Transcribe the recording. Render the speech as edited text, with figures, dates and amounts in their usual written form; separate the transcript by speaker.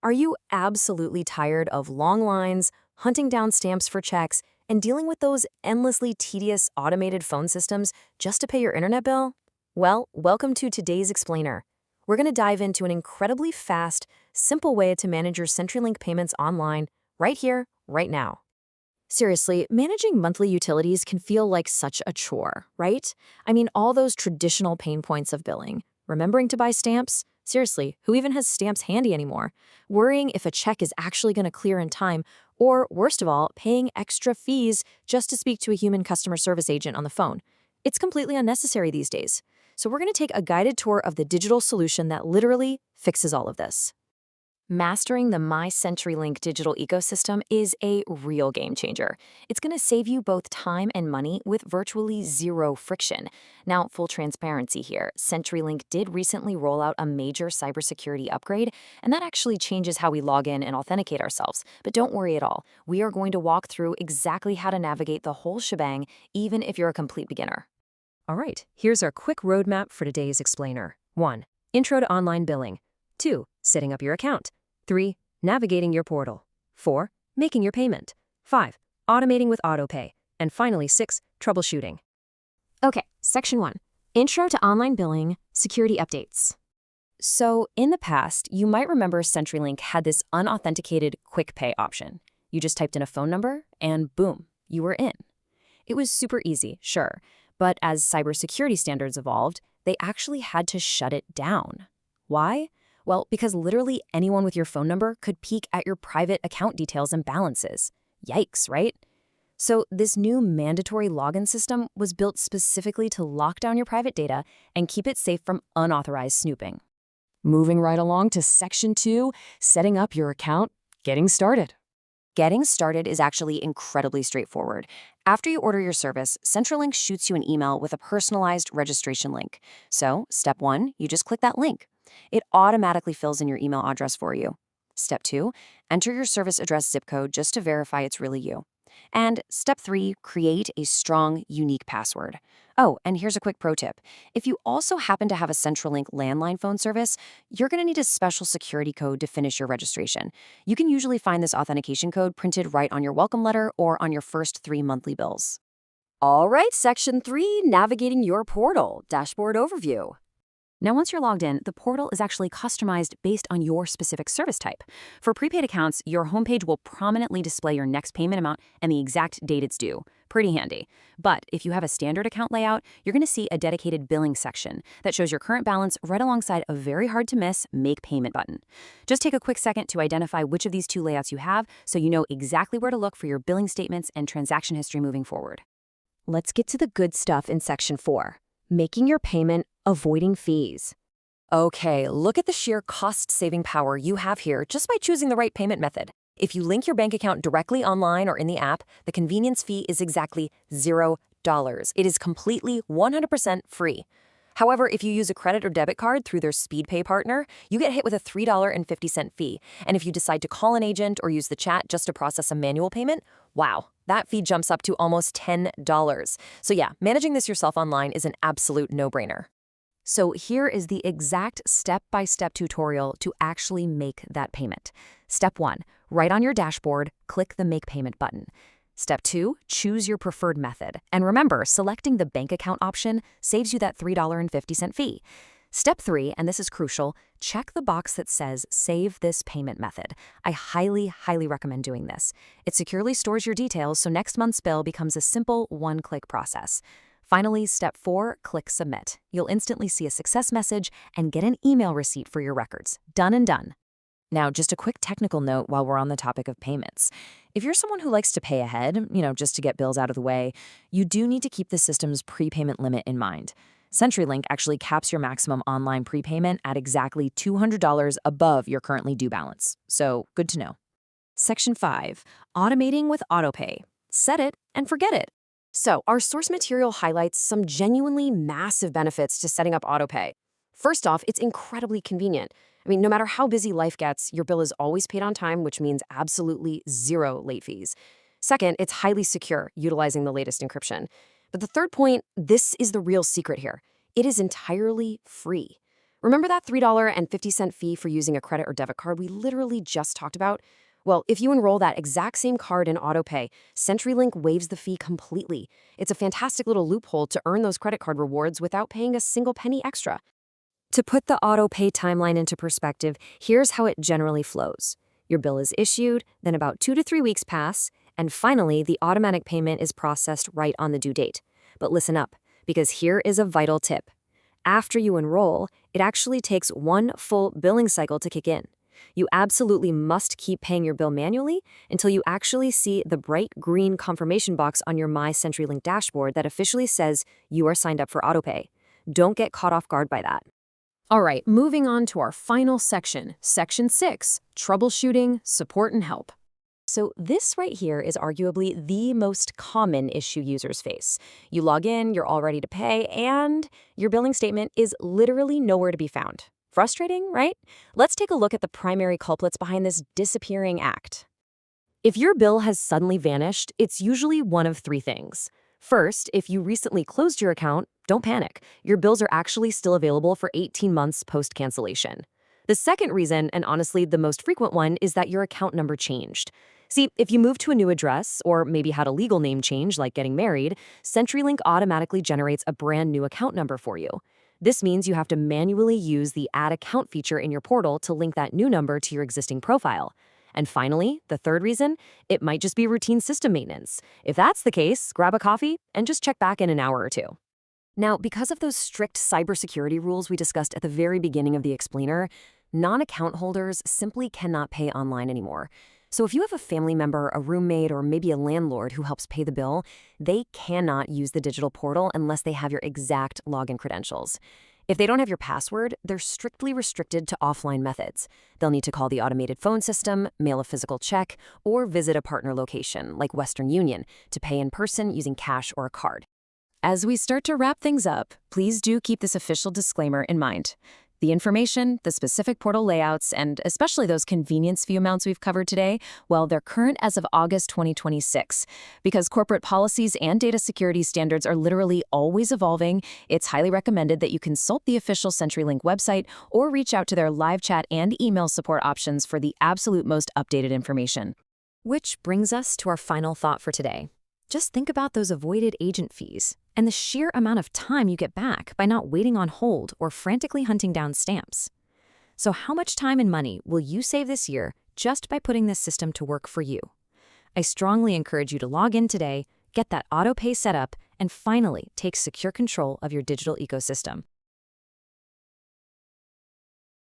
Speaker 1: Are you absolutely tired of long lines, hunting down stamps for checks, and dealing with those endlessly tedious automated phone systems just to pay your internet bill? Well, welcome to today's explainer. We're going to dive into an incredibly fast, simple way to manage your CenturyLink payments online, right here, right now. Seriously, managing monthly utilities can feel like such a chore, right? I mean, all those traditional pain points of billing. Remembering to buy stamps? Seriously, who even has stamps handy anymore? Worrying if a check is actually going to clear in time, or worst of all, paying extra fees just to speak to a human customer service agent on the phone. It's completely unnecessary these days. So we're going to take a guided tour of the digital solution that literally fixes all of this. Mastering the CenturyLink digital ecosystem is a real game changer. It's going to save you both time and money with virtually zero friction. Now, full transparency here, CenturyLink did recently roll out a major cybersecurity upgrade, and that actually changes how we log in and authenticate ourselves. But don't worry at all. We are going to walk through exactly how to navigate the whole shebang, even if you're a complete beginner. All right, here's our quick roadmap for today's explainer. 1. Intro to online billing. 2. Setting up your account. 3. Navigating your portal. 4. Making your payment. 5. Automating with autopay. And finally, 6. Troubleshooting. Okay, Section 1. Intro to online billing, security updates. So, in the past, you might remember CenturyLink had this unauthenticated quick pay option. You just typed in a phone number, and boom, you were in. It was super easy, sure, but as cybersecurity standards evolved, they actually had to shut it down. Why? Well, because literally anyone with your phone number could peek at your private account details and balances. Yikes, right? So this new mandatory login system was built specifically to lock down your private data and keep it safe from unauthorized snooping. Moving right along to Section 2, setting up your account, getting started. Getting started is actually incredibly straightforward. After you order your service, CenturyLink shoots you an email with a personalized registration link. So, step 1, you just click that link. It automatically fills in your email address for you. Step 2, enter your service address zip code just to verify it's really you. And step 3, create a strong, unique password. Oh, and here's a quick pro tip. If you also happen to have a CenturyLink landline phone service, you're going to need a special security code to finish your registration. You can usually find this authentication code printed right on your welcome letter or on your first 3 monthly bills. All right, Section 3, navigating your portal, dashboard overview. Now, once you're logged in, the portal is actually customized based on your specific service type. For prepaid accounts, your homepage will prominently display your next payment amount and the exact date it's due. Pretty handy. But if you have a standard account layout, you're going to see a dedicated billing section that shows your current balance right alongside a very hard-to-miss Make Payment button. Just take a quick second to identify which of these two layouts you have so you know exactly where to look for your billing statements and transaction history moving forward. Let's get to the good stuff in Section 4. Making your payment, avoiding fees. Okay, look at the sheer cost-saving power you have here just by choosing the right payment method. If you link your bank account directly online or in the app, the convenience fee is exactly $0. It is completely 100% free. However, if you use a credit or debit card through their SpeedPay partner, you get hit with a $3.50 fee. And if you decide to call an agent or use the chat just to process a manual payment, wow, that fee jumps up to almost $10. So yeah, managing this yourself online is an absolute no-brainer. So here is the exact step-by-step tutorial to actually make that payment. Step 1, right on your dashboard, click the Make Payment button. Step 2, choose your preferred method. And remember, selecting the bank account option saves you that $3.50 fee. Step 3, and this is crucial, check the box that says Save this payment method. I highly, highly recommend doing this. It securely stores your details so next month's bill becomes a simple one-click process. Finally, Step 4, click Submit. You'll instantly see a success message and get an email receipt for your records. Done and done. Now, just a quick technical note while we're on the topic of payments. If you're someone who likes to pay ahead, just to get bills out of the way, you do need to keep the system's prepayment limit in mind. CenturyLink actually caps your maximum online prepayment at exactly $200 above your currently due balance. So, good to know. Section 5, automating with autopay. Set it and forget it. So, our source material highlights some genuinely massive benefits to setting up autopay. First off, it's incredibly convenient. I mean, no matter how busy life gets, your bill is always paid on time, which means absolutely zero late fees. Second, it's highly secure, utilizing the latest encryption. But the third point, this is the real secret here. It is entirely free. Remember that $3.50 fee for using a credit or debit card we literally just talked about? Well, if you enroll that exact same card in AutoPay, CenturyLink waives the fee completely. It's a fantastic little loophole to earn those credit card rewards without paying a single penny extra. To put the AutoPay timeline into perspective, here's how it generally flows. Your bill is issued, then about 2 to 3 weeks pass, and finally, the automatic payment is processed right on the due date. But listen up, because here is a vital tip. After you enroll, it actually takes one full billing cycle to kick in. You absolutely must keep paying your bill manually until you actually see the bright green confirmation box on your My CenturyLink dashboard that officially says you are signed up for AutoPay. Don't get caught off guard by that. All right, moving on to our final section, Section 6, Troubleshooting, Support and Help. So this right here is arguably the most common issue users face. You log in, you're all ready to pay, and your billing statement is literally nowhere to be found. Frustrating, right? Let's take a look at the primary culprits behind this disappearing act. If your bill has suddenly vanished, it's usually one of 3 things. First, if you recently closed your account, don't panic. Your bills are actually still available for 18 months post-cancellation. The second reason, and honestly the most frequent one, is that your account number changed. See, if you moved to a new address or maybe had a legal name change like getting married, CenturyLink automatically generates a brand new account number for you. This means you have to manually use the Add Account feature in your portal to link that new number to your existing profile. And finally, the third reason, it might just be routine system maintenance. If that's the case, grab a coffee and just check back in an hour or two. Now, because of those strict cybersecurity rules we discussed at the very beginning of the explainer, non-account holders simply cannot pay online anymore. So if you have a family member, a roommate, or maybe a landlord who helps pay the bill, they cannot use the digital portal unless they have your exact login credentials. If they don't have your password, they're strictly restricted to offline methods. They'll need to call the automated phone system, mail a physical check, or visit a partner location, like Western Union, to pay in person using cash or a card. As we start to wrap things up, please do keep this official disclaimer in mind. The information, the specific portal layouts, and especially those convenience fee amounts we've covered today, well, they're current as of August 2026. Because corporate policies and data security standards are literally always evolving, it's highly recommended that you consult the official CenturyLink website or reach out to their live chat and email support options for the absolute most updated information. Which brings us to our final thought for today. Just think about those avoided agent fees and the sheer amount of time you get back by not waiting on hold or frantically hunting down stamps. So how much time and money will you save this year just by putting this system to work for you? I strongly encourage you to log in today, get that AutoPay set up, and finally take secure control of your digital ecosystem.